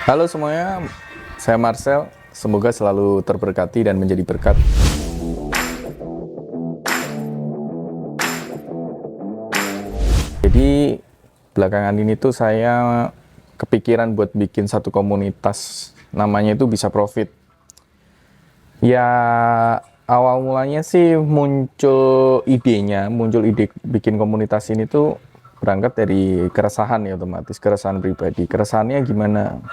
Halo semuanya, saya Marcel. Semoga selalu terberkati dan menjadi berkat. Jadi belakangan ini tuh saya kepikiran buat bikin satu komunitas, namanya itu Bisa Profit. Ya awal mulanya sih muncul ide bikin komunitas ini tuh berangkat dari keresahan ya, otomatis keresahan pribadi. Keresahannya gimana?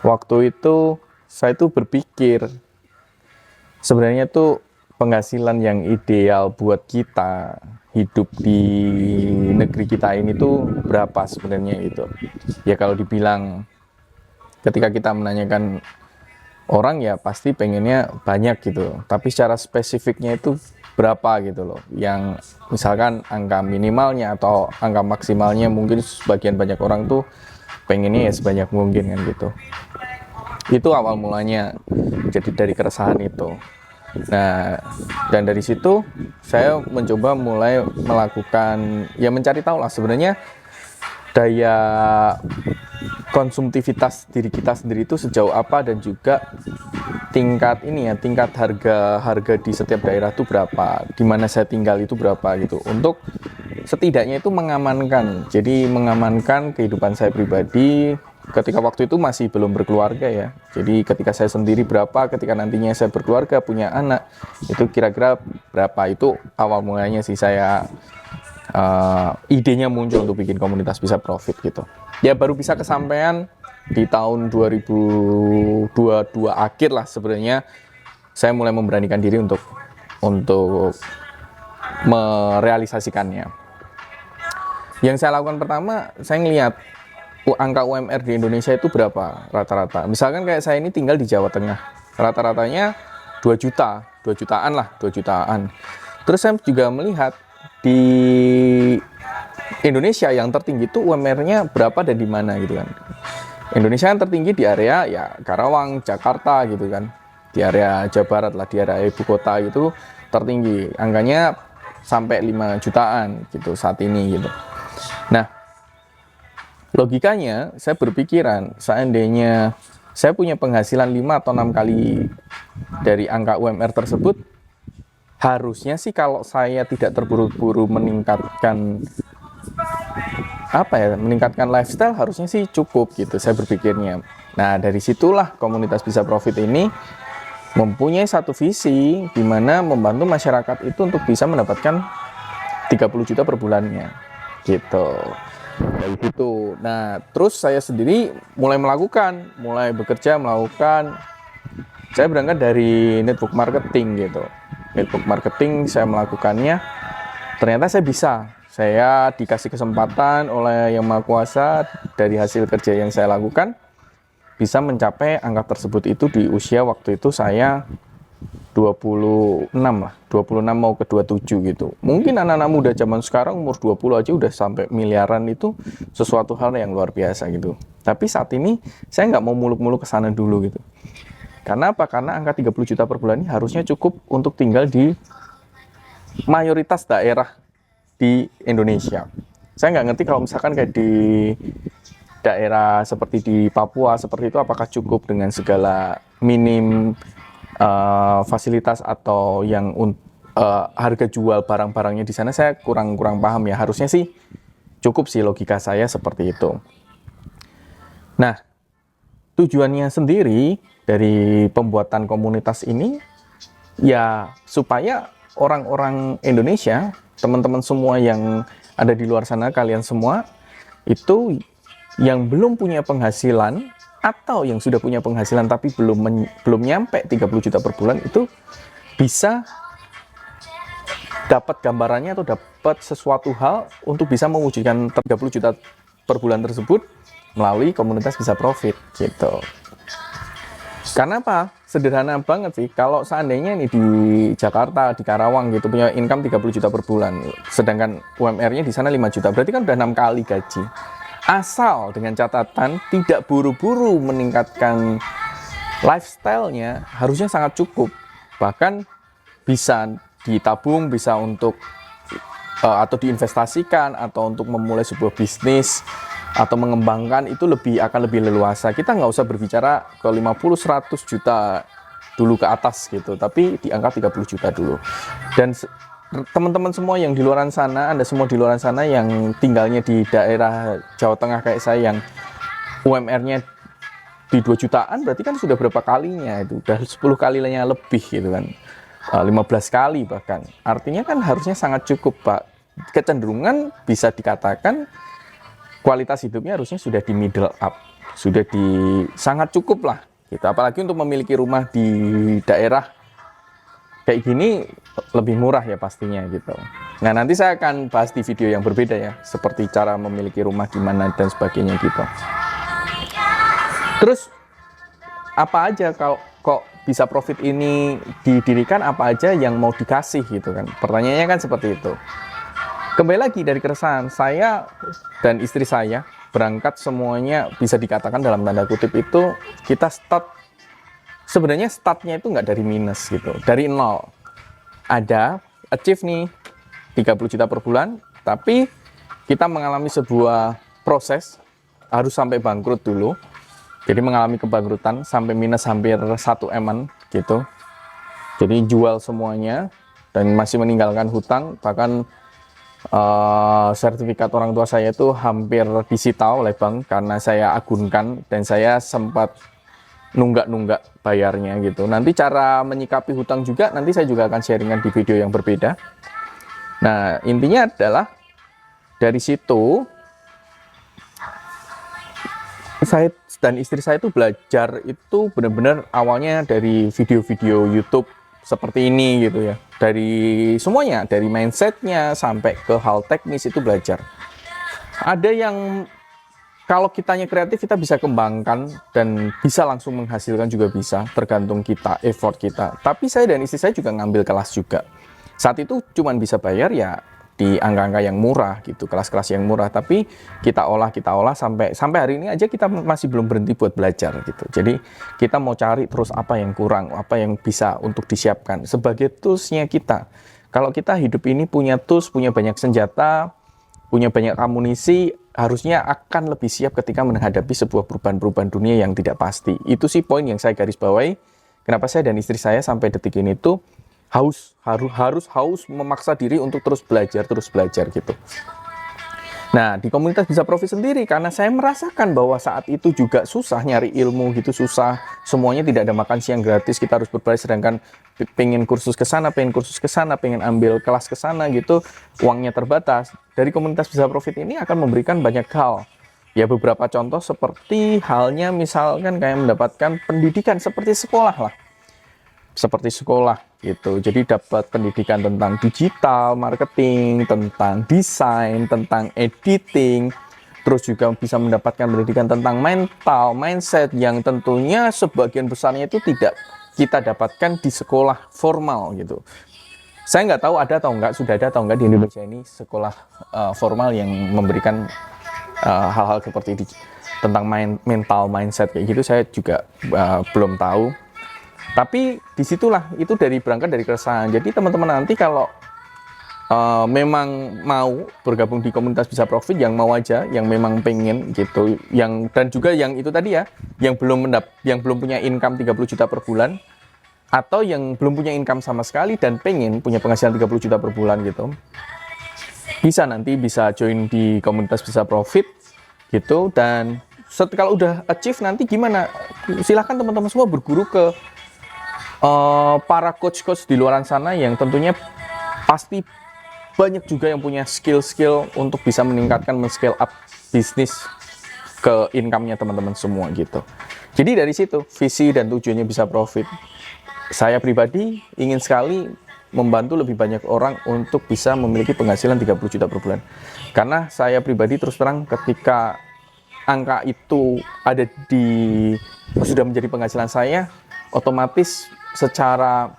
Waktu itu saya tuh berpikir sebenarnya tuh penghasilan yang ideal buat kita hidup di negeri kita ini tuh berapa sebenarnya itu. Ya kalau dibilang ketika kita menanyakan orang ya pasti pengennya banyak gitu. Tapi secara spesifiknya itu berapa gitu loh. Yang misalkan angka minimalnya atau angka maksimalnya mungkin sebagian banyak orang tuh pengennya ya sebanyak mungkin kan gitu. Itu awal mulanya jadi dari keresahan itu. Nah, dan dari situ saya mencoba mulai melakukan ya mencari tahu lah sebenarnya daya konsumtivitas diri kita sendiri itu sejauh apa, dan juga tingkat harga di setiap daerah itu berapa, di mana saya tinggal itu berapa gitu, untuk setidaknya itu mengamankan kehidupan saya pribadi ketika waktu itu masih belum berkeluarga ya. Jadi ketika saya sendiri berapa, ketika nantinya saya berkeluarga punya anak itu kira-kira berapa. Itu awal mulanya sih saya idenya muncul untuk bikin komunitas Bisa Profit gitu. Ya baru bisa kesampaian di tahun 2022 akhir lah sebenarnya saya mulai memberanikan diri untuk merealisasikannya. Yang saya lakukan pertama, saya ngelihat angka UMR di Indonesia itu berapa rata-rata. Misalkan kayak saya ini tinggal di Jawa Tengah, rata-ratanya 2 juta, 2 jutaan lah, 2 jutaan. Terus saya juga melihat di Indonesia yang tertinggi itu UMR-nya berapa dan di mana gitu kan. Indonesia yang tertinggi di area ya Karawang, Jakarta gitu kan. Di area Jawa Barat lah, di area ibu kota gitu tertinggi. Angkanya sampai 5 jutaan gitu saat ini gitu. Nah, logikanya saya berpikiran seandainya saya punya penghasilan 5 atau 6 kali dari angka UMR tersebut, harusnya sih kalau saya tidak terburu-buru meningkatkan lifestyle, harusnya sih cukup gitu saya berpikirnya. Nah, dari situlah komunitas Bisa Profit ini mempunyai satu visi di mana membantu masyarakat itu untuk bisa mendapatkan 30 juta per bulannya gitu. Dari situ. Nah, terus saya sendiri mulai bekerja melakukan. Saya berangkat dari network marketing gitu. Network marketing saya melakukannya. Ternyata saya bisa. Saya dikasih kesempatan oleh Yang Maha Kuasa dari hasil kerja yang saya lakukan bisa mencapai angka tersebut itu di usia waktu itu saya 26 lah, 26 mau ke 27 gitu. Mungkin anak-anak muda zaman sekarang umur 20 aja udah sampai miliaran, itu sesuatu hal yang luar biasa gitu. Tapi saat ini saya nggak mau muluk-muluk ke sana dulu gitu. Karena apa? Karena angka 30 juta per bulan ini harusnya cukup untuk tinggal di mayoritas daerah di Indonesia. Saya nggak ngerti kalau misalkan kayak di daerah seperti di Papua seperti itu, apakah cukup dengan segala minim fasilitas atau yang harga jual barang-barangnya di sana. Saya kurang paham ya. Harusnya sih cukup sih, logika saya seperti itu. Nah, tujuannya sendiri dari pembuatan komunitas ini ya supaya orang-orang Indonesia, teman-teman semua yang ada di luar sana, kalian semua itu yang belum punya penghasilan atau yang sudah punya penghasilan tapi belum nyampe 30 juta per bulan, itu bisa dapat gambarannya atau dapat sesuatu hal untuk bisa mewujudkan 30 juta per bulan tersebut melalui komunitas Bisa Profit gitu. Karena apa? Sederhana banget sih. Kalau seandainya nih di Jakarta, di Karawang gitu punya income 30 juta per bulan, sedangkan UMR-nya di sana 5 juta, berarti kan udah 6 kali gaji. Asal dengan catatan tidak buru-buru meningkatkan lifestyle-nya, harusnya sangat cukup. Bahkan bisa ditabung, bisa untuk atau diinvestasikan, atau untuk memulai sebuah bisnis atau mengembangkan itu akan lebih leluasa. Kita nggak usah berbicara ke 50-100 juta dulu ke atas gitu, tapi di angka 30 juta dulu. Dan teman-teman semua yang di luar sana, Anda semua di luar sana yang tinggalnya di daerah Jawa Tengah kayak saya yang UMR-nya di 2 jutaan, berarti kan sudah berapa kalinya itu, udah 10 kalinya lebih gitu kan, 15 kali bahkan. Artinya kan harusnya sangat cukup, Pak. Kecenderungan bisa dikatakan kualitas hidupnya harusnya sudah di middle up, sudah di sangat cukup lah gitu. Apalagi untuk memiliki rumah di daerah kayak gini lebih murah ya pastinya gitu. Nah, nanti saya akan bahas di video yang berbeda ya, seperti cara memiliki rumah gimana dan sebagainya gitu. Terus apa aja kok bisa profit ini didirikan, apa aja yang mau dikasih gitu kan. Pertanyaannya kan seperti itu. Kembali lagi dari keresahan, saya dan istri saya berangkat semuanya bisa dikatakan dalam tanda kutip itu kita sebenarnya startnya itu nggak dari minus gitu, dari nol. Ada achieve nih 30 juta per bulan, tapi kita mengalami sebuah proses harus sampai bangkrut dulu. Jadi mengalami kebangkrutan sampai minus hampir 1 M-an gitu. Jadi jual semuanya dan masih meninggalkan hutang, bahkan sertifikat orang tua saya itu hampir disita oleh bank karena saya agunkan dan saya sempat nunggak bayarnya gitu. Nanti cara menyikapi hutang juga nanti saya juga akan sharingan di video yang berbeda. Nah, intinya adalah dari situ saya dan istri saya itu belajar itu benar-benar awalnya dari video-video YouTube seperti ini gitu ya. Dari semuanya, dari mindsetnya sampai ke hal teknis itu belajar. Ada yang kalau kitanya kreatif kita bisa kembangkan dan bisa langsung menghasilkan juga bisa, tergantung kita, effort kita. Tapi saya dan istri saya juga ngambil kelas juga. Saat itu cuma bisa bayar ya di angka-angka yang murah gitu, kelas-kelas yang murah, tapi kita olah sampai hari ini aja kita masih belum berhenti buat belajar gitu. Jadi kita mau cari terus apa yang kurang, apa yang bisa untuk disiapkan sebagai toolsnya kita. Kalau kita hidup ini punya tools, punya banyak senjata, punya banyak amunisi, harusnya akan lebih siap ketika menghadapi sebuah perubahan-perubahan dunia yang tidak pasti. Itu sih poin yang saya garis bawahi. Kenapa saya dan istri saya sampai detik ini tuh harus memaksa diri untuk terus belajar gitu. Nah, di komunitas Bisa Profit sendiri, karena saya merasakan bahwa saat itu juga susah nyari ilmu gitu, susah, semuanya tidak ada makan siang gratis, kita harus berbayar, sedangkan pengen kursus ke sana, pengen ambil kelas ke sana gitu, uangnya terbatas. Dari komunitas Bisa Profit ini akan memberikan banyak hal. Ya, beberapa contoh seperti halnya misalkan kayak mendapatkan pendidikan seperti sekolah gitu. Jadi dapat pendidikan tentang digital marketing, tentang desain, tentang editing, terus juga bisa mendapatkan pendidikan tentang mental, mindset yang tentunya sebagian besarnya itu tidak kita dapatkan di sekolah formal gitu. Saya nggak tahu ada atau nggak, sudah ada atau nggak di Indonesia ini sekolah formal yang memberikan hal-hal seperti tentang mental, mindset kayak gitu. Saya juga belum tahu. Tapi disitulah itu berangkat dari keresahan. Jadi teman-teman nanti kalau memang mau bergabung di komunitas Bisa Profit, yang mau aja, yang memang pengen gitu, dan juga yang itu tadi ya, yang belum punya income 30 juta per bulan, atau yang belum punya income sama sekali dan pengen punya penghasilan 30 juta per bulan gitu, bisa join di komunitas Bisa Profit gitu. Dan kalau udah achieve nanti gimana? Silahkan teman-teman semua berguru ke para coach-coach di luar sana yang tentunya pasti banyak juga yang punya skill-skill untuk bisa meningkatkan, men-scale up bisnis ke income-nya teman-teman semua gitu. Jadi dari situ visi dan tujuannya Bisa Profit. Saya pribadi ingin sekali membantu lebih banyak orang untuk bisa memiliki penghasilan 30 juta per bulan. Karena saya pribadi terus terang ketika angka itu sudah menjadi penghasilan saya, otomatis secara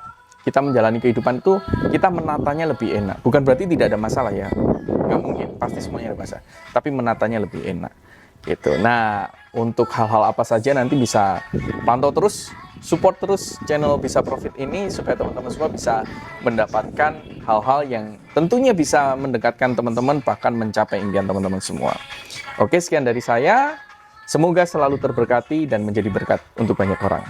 kita menjalani kehidupan itu kita menatanya lebih enak. Bukan berarti tidak ada masalah ya, nggak mungkin, pasti semuanya ada masalah, tapi menatanya lebih enak gitu. Nah, untuk hal-hal apa saja nanti bisa pantau terus support terus channel Bisa Profit ini supaya teman-teman semua bisa mendapatkan hal-hal yang tentunya bisa mendekatkan teman-teman bahkan mencapai impian teman-teman semua. Oke, sekian dari saya. Semoga selalu terberkati dan menjadi berkat untuk banyak orang.